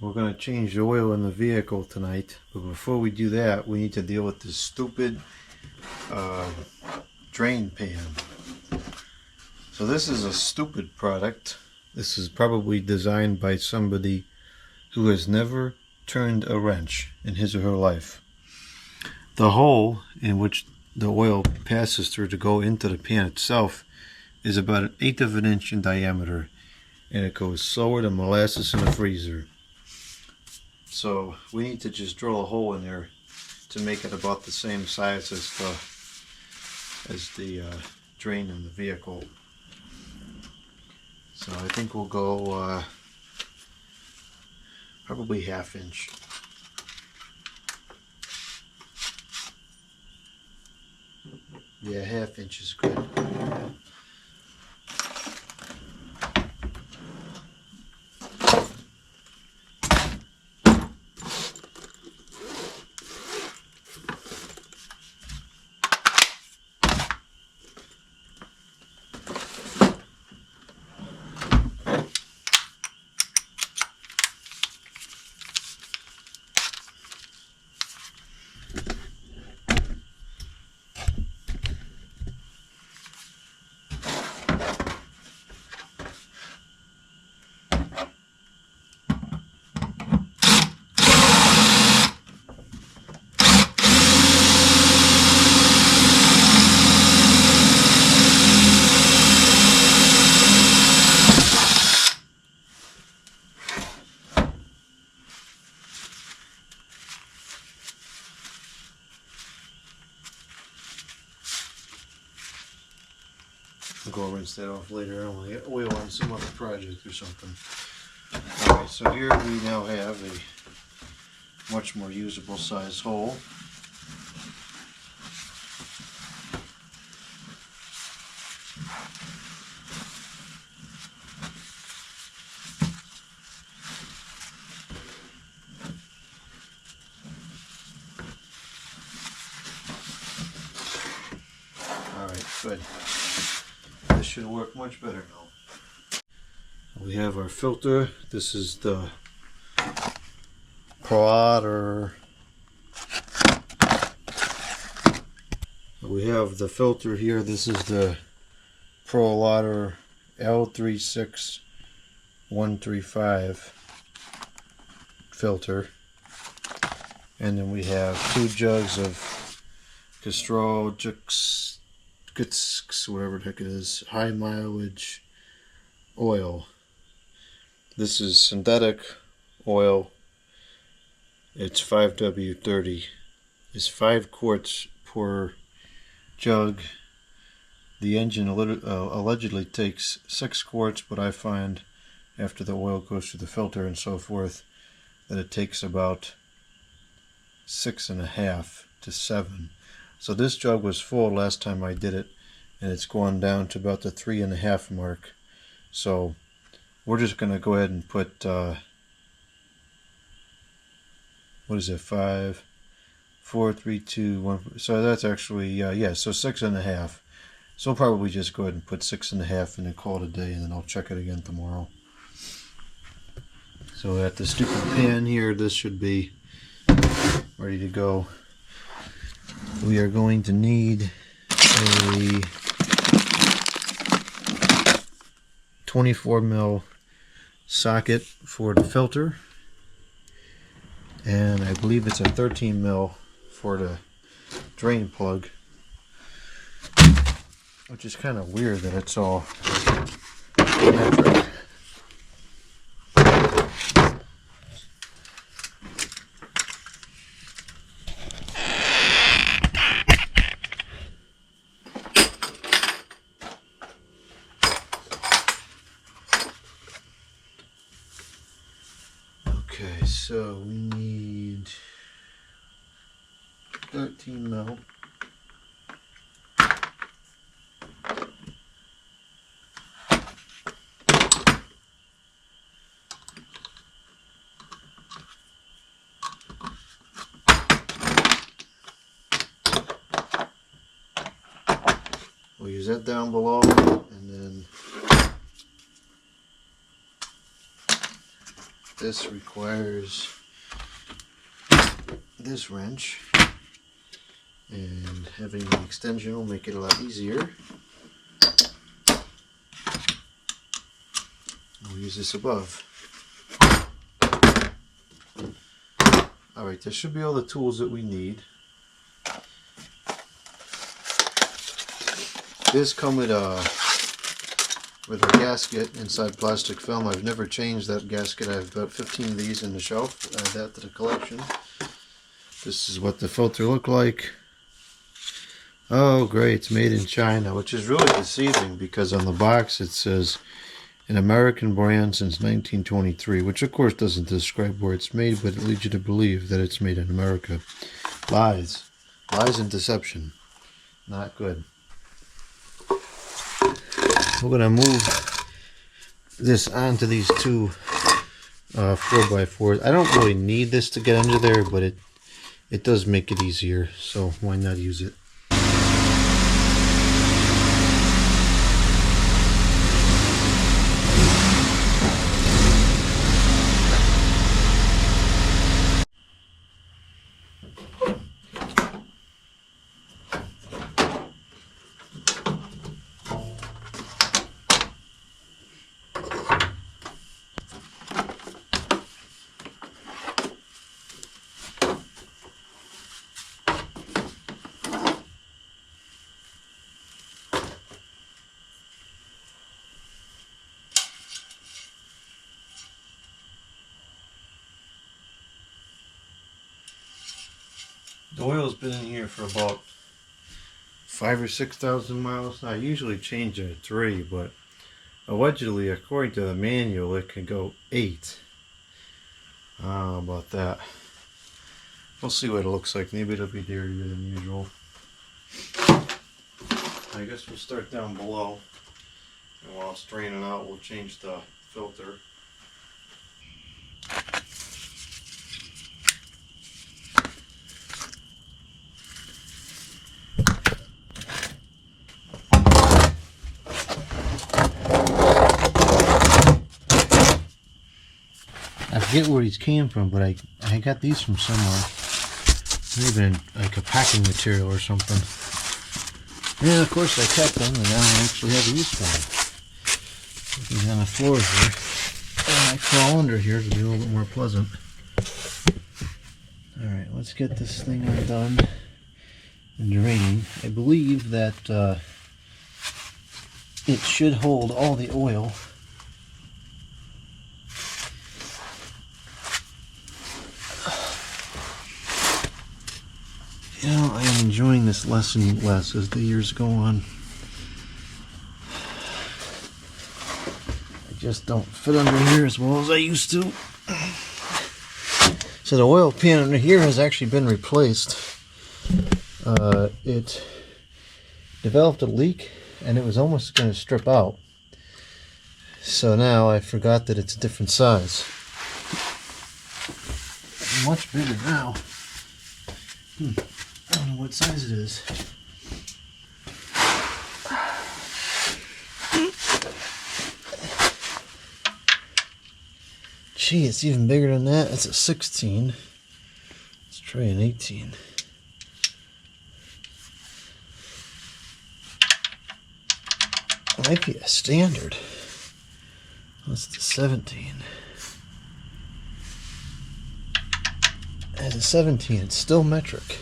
We're going to change the oil in the vehicle tonight, but before we do that, we need to deal with this stupid drain pan. So this is a stupid product. This is probably designed by somebody who has never turned a wrench in his or her life. The hole in which the oil passes through to go into the pan itself is about 1/8 of an inch in diameter, and it goes slower than molasses in a freezer. So we need to just drill a hole in there to make it about the same size as the drain in the vehicle. So I think we'll go probably 1/2 inch. Yeah, 1/2 inch is good. I'll go rinse that off later. I want to get oil on some other project or something. Alright, so here we now have a much more usable size hole. Alright, good. This should work much better now. We have our filter. This is the plotter. We have the filter here. This is the ProLotter L36135 filter. And then we have 2 jugs of Castrol whatever the heck it is, high mileage oil. This is synthetic oil. It's 5W30. It's 5 quarts per jug. The engine allegedly takes 6 quarts, but I find after the oil goes through the filter and so forth that it takes about 6.5 to 7. So this jug was full last time I did it, and it's gone down to about the 3.5 mark. So we're just going to go ahead and put, what is it, 5, 4, 3, 2, 1. So that's actually, yeah, so 6.5. So we'll probably just go ahead and put 6.5 and then call it a day, and then I'll check it again tomorrow. So at the stupid pan here, this should be ready to go. We are going to need a 24 mil socket for the filter, and I believe it's a 13 mil for the drain plug, which is kind of weird that it's all metric. Okay, so we need 13 mil. We'll use that down below, and then this requires this wrench, and having an extension will make it a lot easier. We'll use this above. Alright, this should be all the tools that we need. These come with a gasket inside plastic film. I've never changed that gasket. I have about 15 of these in the shelf. Add that to the collection. This is what the filter look like. Oh great, it's made in China, which is really deceiving because on the box it says an American brand since 1923, which of course doesn't describe where it's made, but it leads you to believe that it's made in America. Lies. Lies and deception. Not good. We're going to move this onto these two 4x4s. I don't really need this to get under there, but it does make it easier, so why not use it? The oil's been in here for about 5,000 or 6,000 miles. I usually change it at 3, but allegedly, according to the manual, it can go 8. How about that? We'll see what it looks like. Maybe it'll be dirtier than usual. I guess we'll start down below, and while it's draining out, we'll change the filter. I forget where these came from, but I got these from somewhere. Maybe like a packing material or something. And of course I kept them, and now I actually have a use for them. These on the floor here. And I crawl under here to be a little bit more pleasant. Alright, let's get this thing undone and draining. I believe that it should hold all the oil. You know, I am enjoying this lesson less as the years go on. I just don't fit under here as well as I used to. So the oil pan under here has actually been replaced. It developed a leak and it was almost going to strip out. So now I forgot that it's a different size. Much bigger now. I don't know what size it is. Gee, it's even bigger than that. It's a 16. Let's try an 18. Might be a standard. What's the 17? As a 17, it's still metric.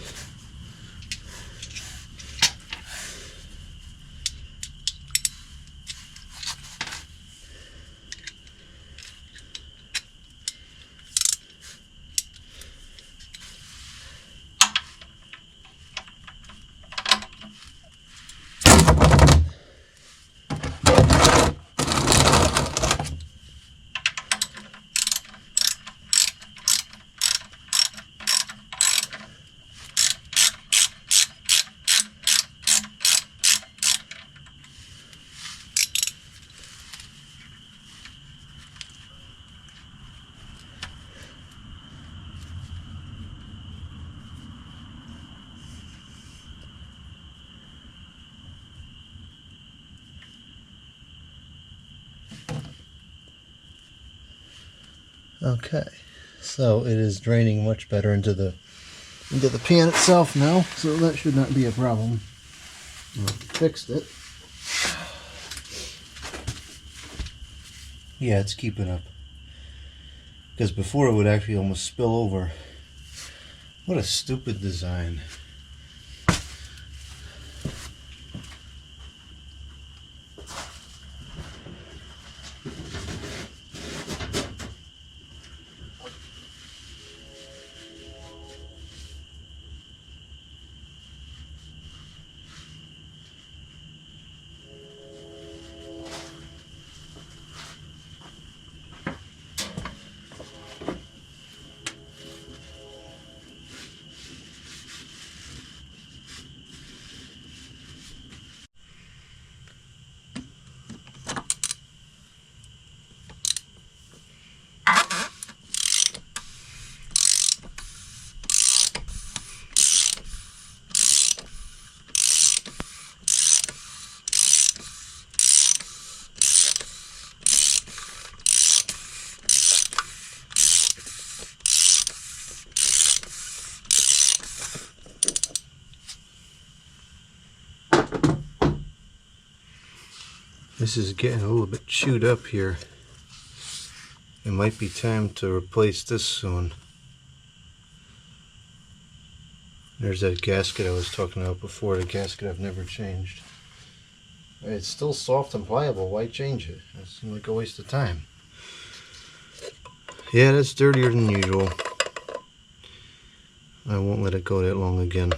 Okay, so it is draining much better into the pan itself now, so that should not be a problem. Fixed it. Yeah, it's keeping up. Because before it would actually almost spill over. What a stupid design. This is getting a little bit chewed up here. It might be time to replace this soon. There's that gasket I was talking about before, the gasket I've never changed. It's still soft and pliable, why change it? That seems like a waste of time. Yeah, that's dirtier than usual. I won't let it go that long again.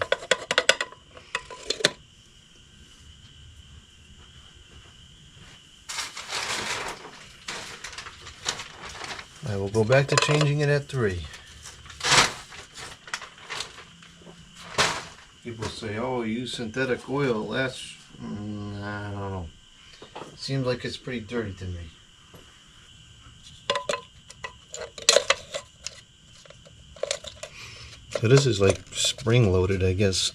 I will go back to changing it at 3. People say, oh, use synthetic oil, lasts, I don't know. Seems like it's pretty dirty to me. So this is like spring loaded, I guess.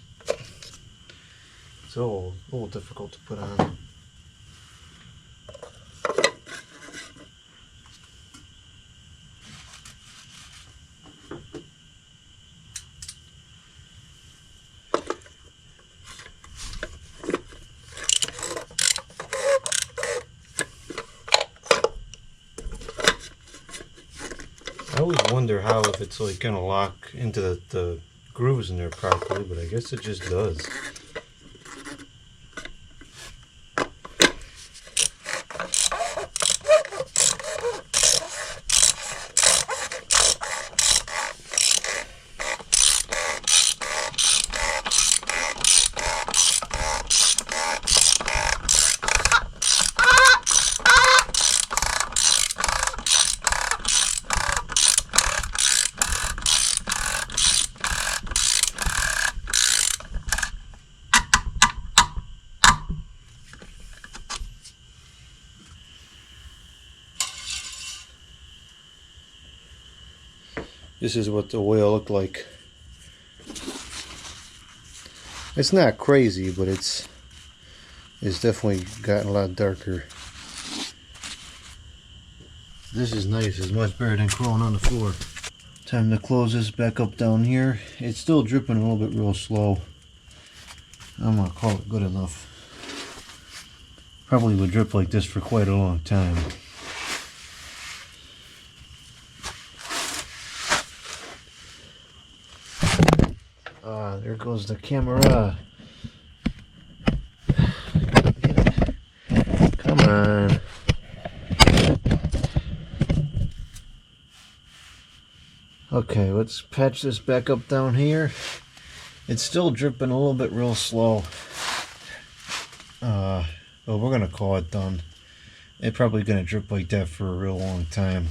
It's a little difficult to put on. I always wonder how if it's like gonna lock into the grooves in there properly, but I guess it just does. This is what the oil looked like. It's not crazy, but it's definitely gotten a lot darker. This is nice. It's much better than crawling on the floor. Time to close this back up down here. It's still dripping a little bit real slow. I'm gonna call it good enough. Probably would drip like this for quite a long time. There goes the camera. Come on. Okay, let's patch this back up down here. It's still dripping a little bit real slow. But we're gonna call it done. It's probably gonna drip like that for a real long time.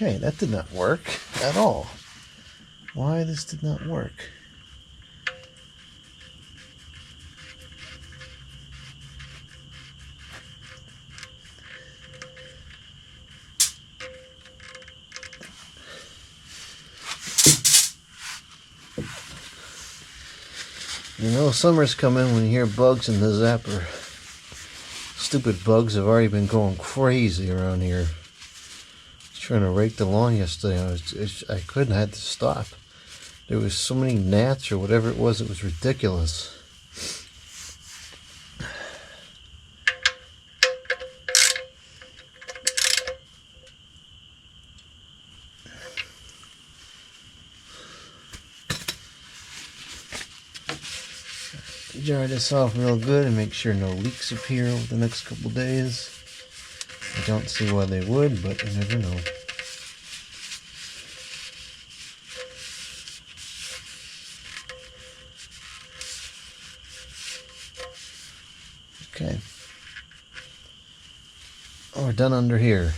Okay, that did not work at all. Why this did not work? You know, summer's coming when you hear bugs in the zapper. Stupid bugs have already been going crazy around here. I was trying to rake the lawn yesterday. I couldn't. I had to stop. There was so many gnats or whatever it was ridiculous. Jar this off real good and make sure no leaks appear over the next couple days. I don't see why they would, but you never know. Okay. Oh, we're done under here.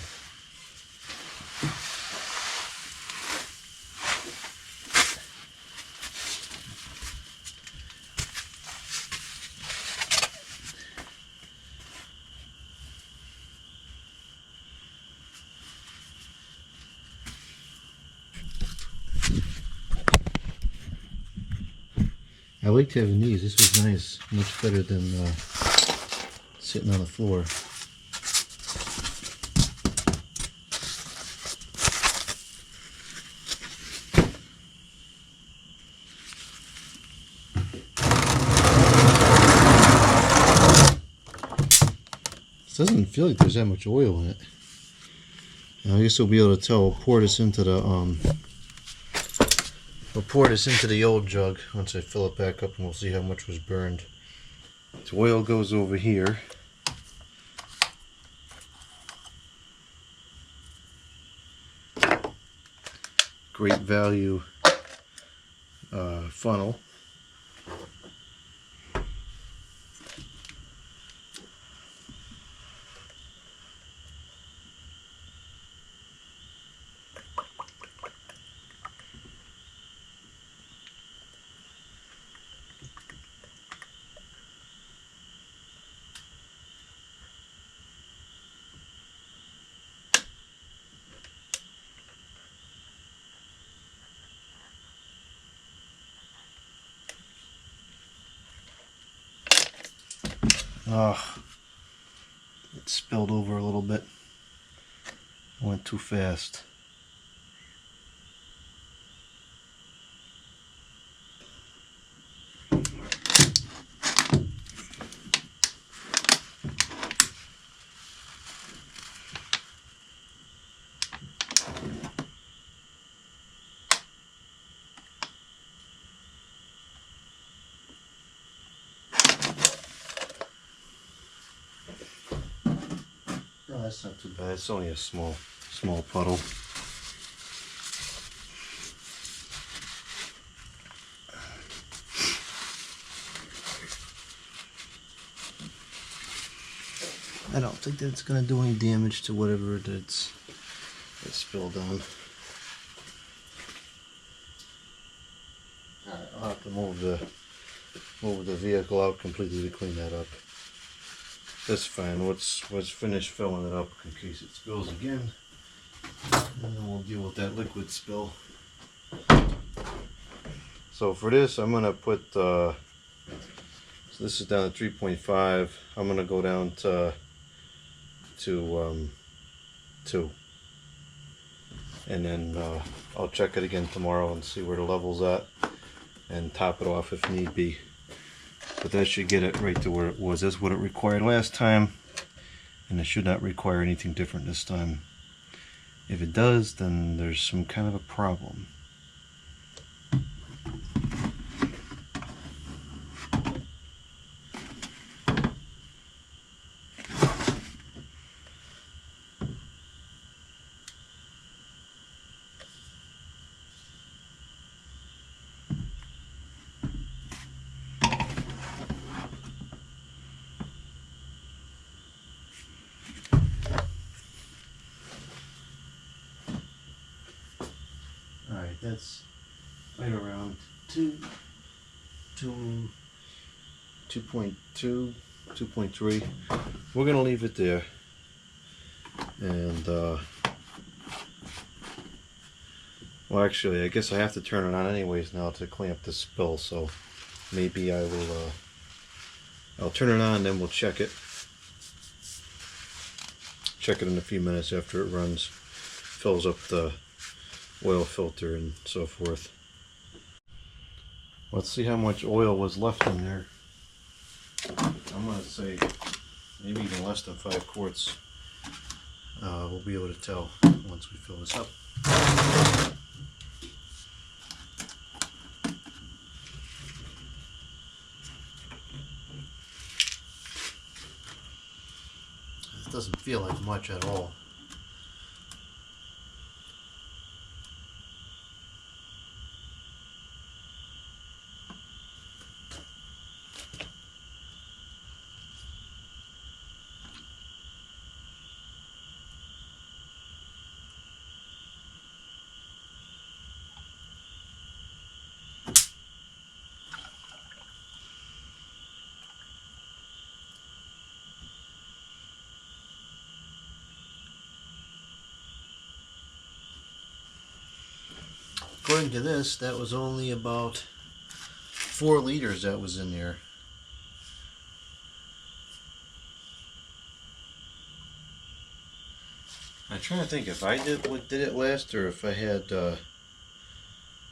I liked having these. This was nice. Much better than sitting on the floor. This doesn't feel like there's that much oil in it. Now, I guess we'll be able to tell. We'll pour this into the old jug once I fill it back up, and we'll see how much was burned. The oil goes over here. Great value funnel. Oh, it spilled over a little bit. I went too fast. No, that's not too bad. It's only a small puddle. I don't think that it's going to do any damage to whatever it's spilled on. Alright, I'll have to move the vehicle out completely to clean that up. That's fine. Let's finish filling it up in case it spills again, and then we'll deal with that liquid spill. So for this, I'm gonna put. So this is down to 3.5. I'm gonna go down to 2, and then I'll check it again tomorrow and see where the level's at, and top it off if need be. But that should get it right to where it was. That's what it required last time, and it should not require anything different this time. If it does, then there's some kind of a problem. Alright, that's right around 2.2, 2.3. We're gonna leave it there, and well, actually, I guess I have to turn it on anyways now to clean up this spill, so maybe I will I'll turn it on and then we'll check it in a few minutes after it runs, fills up the oil filter and so forth. Let's see how much oil was left in there. I'm going to say maybe even less than 5 quarts. We'll be able to tell once we fill this up. It doesn't feel like much at all. According to this, that was only about 4 liters that was in there. I'm trying to think if I did it last or if I had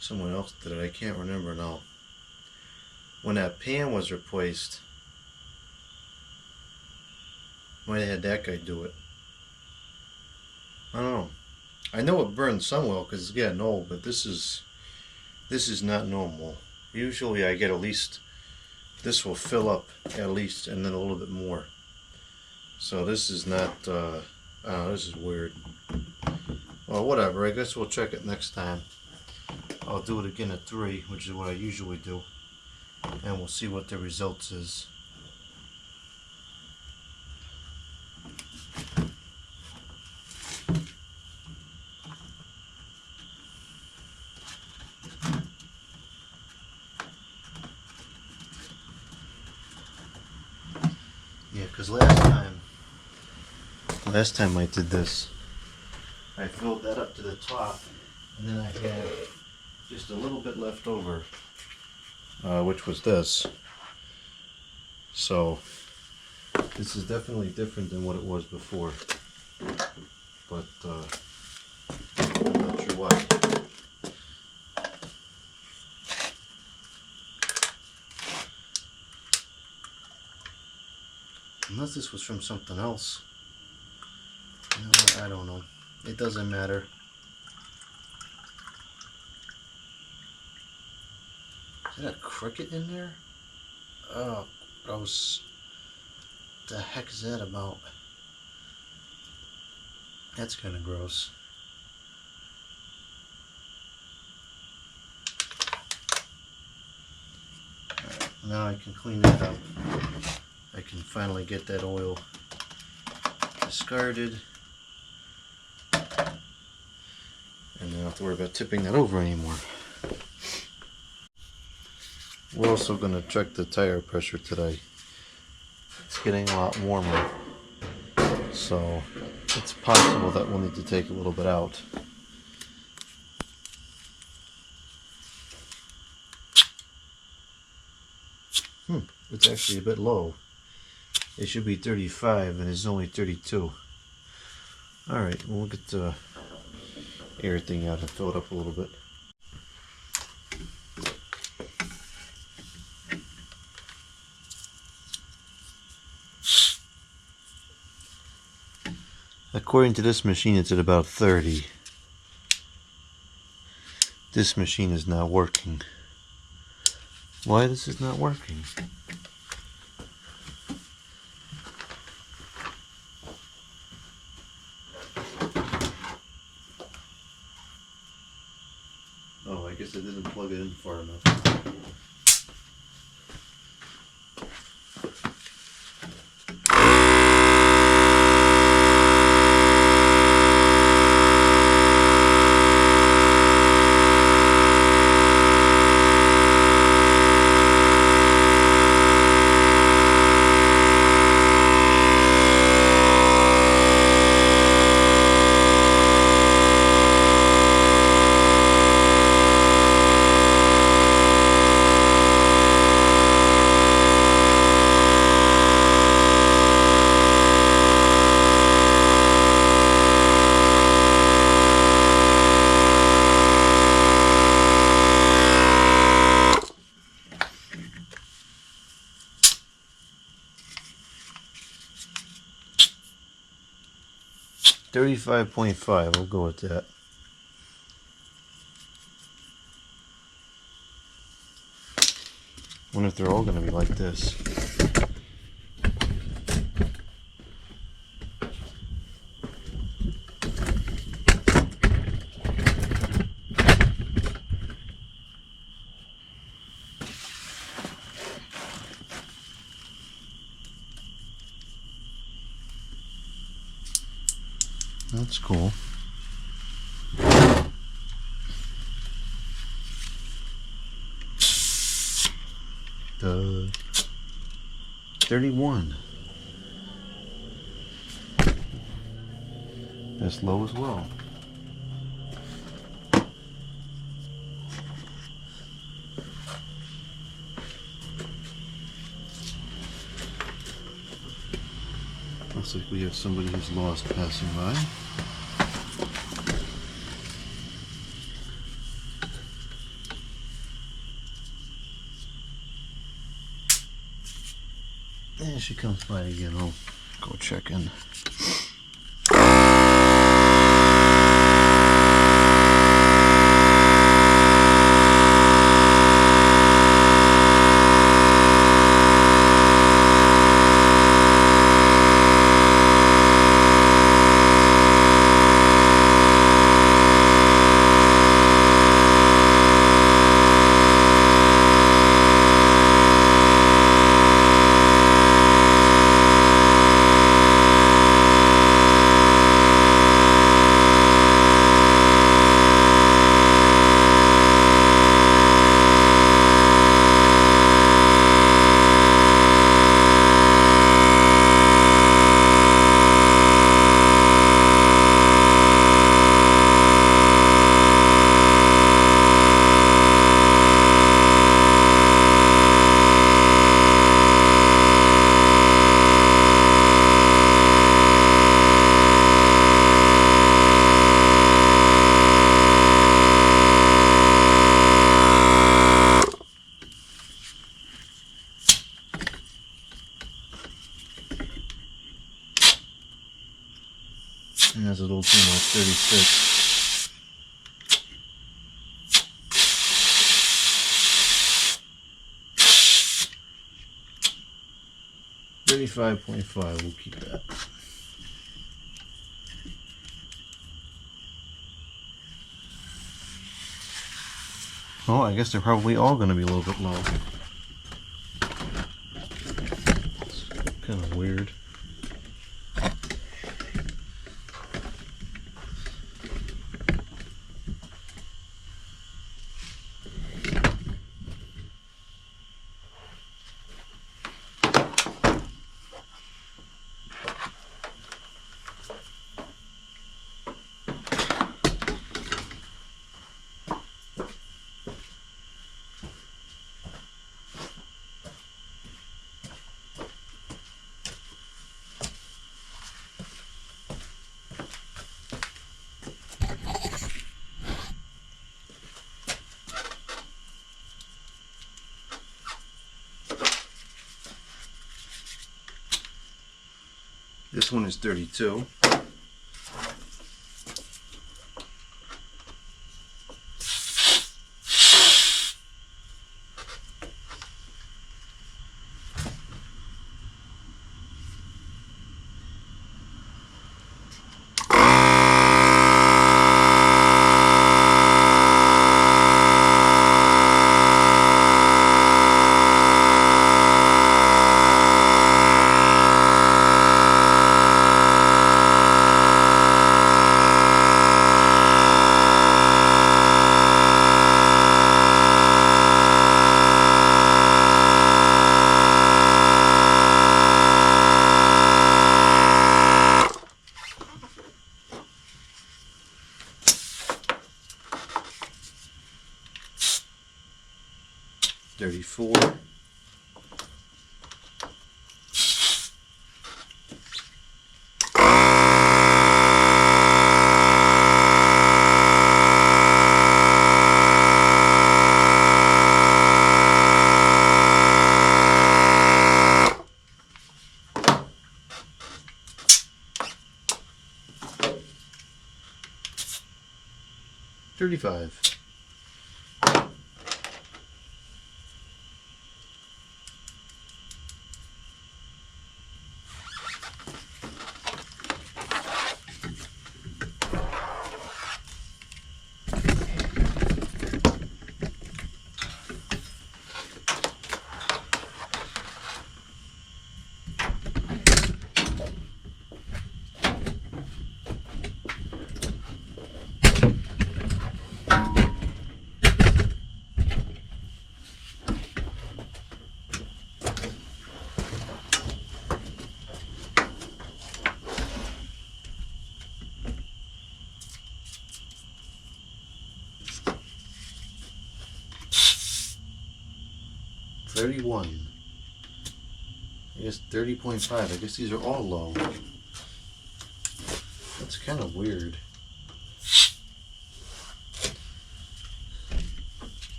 someone else did it. I can't remember now. When that pan was replaced, might have had that guy do it. I don't know. I know it burns some oil because it's getting old, but this is not normal. Usually I get at least, this will fill up at least, and then a little bit more. So this is not, I don't know, this is weird. Well, whatever, I guess we'll check it next time. I'll do it again at 3, which is what I usually do, and we'll see what the results is. Yeah, because last time I did this, I filled that up to the top, and then I had just a little bit left over, which was this. So this is definitely different than what it was before, but I'm not sure why. Unless this was from something else. You know what? I don't know. It doesn't matter. Is that a cricket in there? Oh, gross. What the heck is that about? That's kind of gross. Alright, now I can clean that up. I can finally get that oil discarded, and I don't have to worry about tipping that over anymore. We're also going to check the tire pressure today. It's getting a lot warmer, so it's possible that we'll need to take a little bit out. It's actually a bit low. It should be 35 and it's only 32. Alright, we'll get the everything out and fill it up a little bit. According to this machine, it's at about 30. This machine is not working. Why this is not working? Oh, I guess I didn't plug it in far enough. 35.5, we'll go with that. Wonder if they're all going to be like this. That's cool. The 31. That's low as well. Looks like we have somebody who's lost passing by. There she comes by again. I'll go check in. And that's a little too much, 36. $35.5, we'll keep that. Oh, I guess they're probably all going to be a little bit low. It's kind of weird. This one is 32. $34. 35. $31. I guess 30.5. I guess these are all low. That's kind of weird.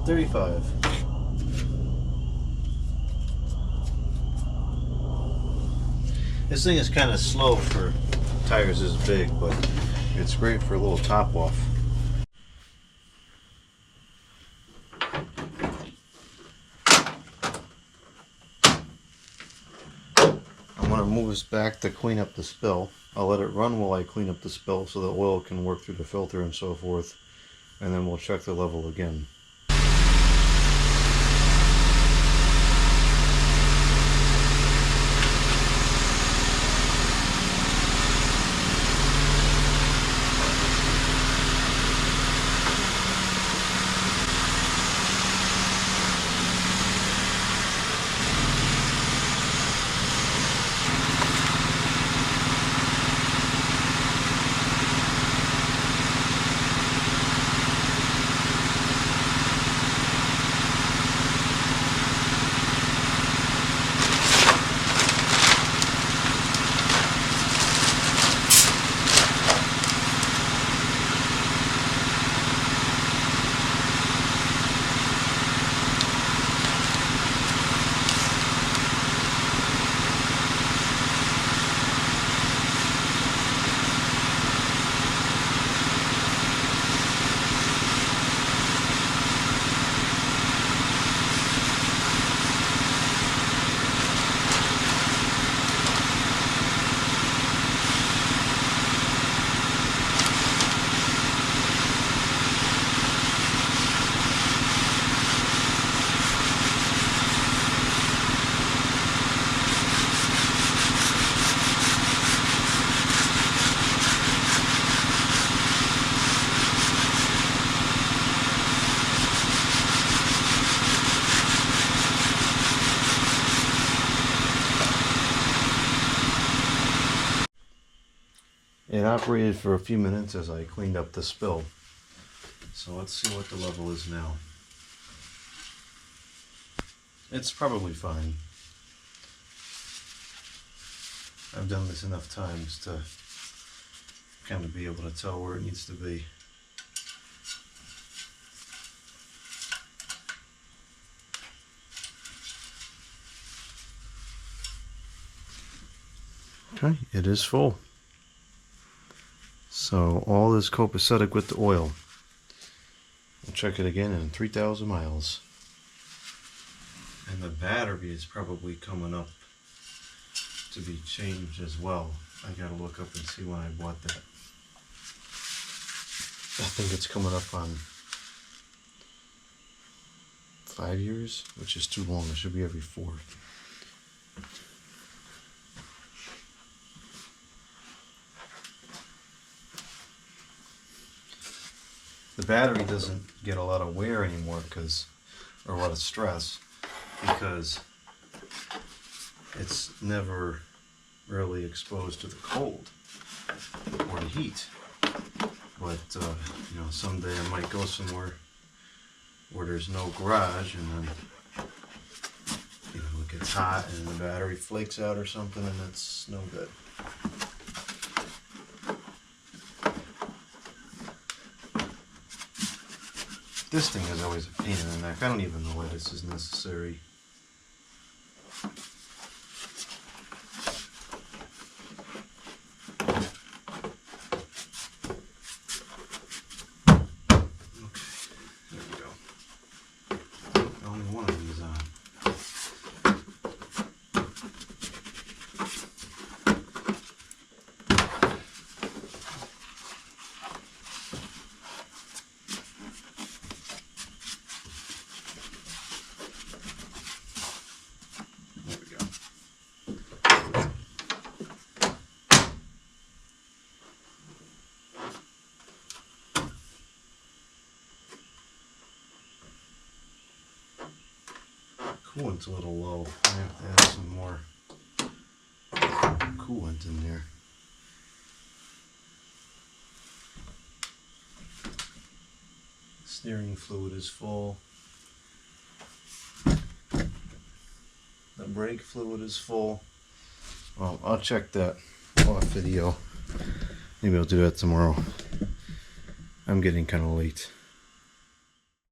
$35. This thing is kind of slow for tires this big, but it's great for a little top off. I'm going to move this back to clean up the spill. I'll let it run while I clean up the spill so the oil can work through the filter and so forth, and then we'll check the level again. It operated for a few minutes as I cleaned up the spill. So let's see what the level is now. It's probably fine. I've done this enough times to kind of be able to tell where it needs to be. Okay, it is full. So all is copacetic with the oil. We'll check it again in 3,000 miles. And the battery is probably coming up to be changed as well. I gotta look up and see when I bought that. I think it's coming up on 5 years, which is too long. It should be every 4. The battery doesn't get a lot of wear anymore or a lot of stress, because it's never really exposed to the cold or the heat. But you know, someday I might go somewhere where there's no garage, and then you know it gets hot and the battery flakes out or something, and that's no good. This thing is always a pain in the neck. I don't even know why this is necessary. Coolant's a little low. I have to add some more coolant in there. Steering fluid is full. The brake fluid is full. Well, I'll check that off video. Maybe I'll do that tomorrow. I'm getting kind of late.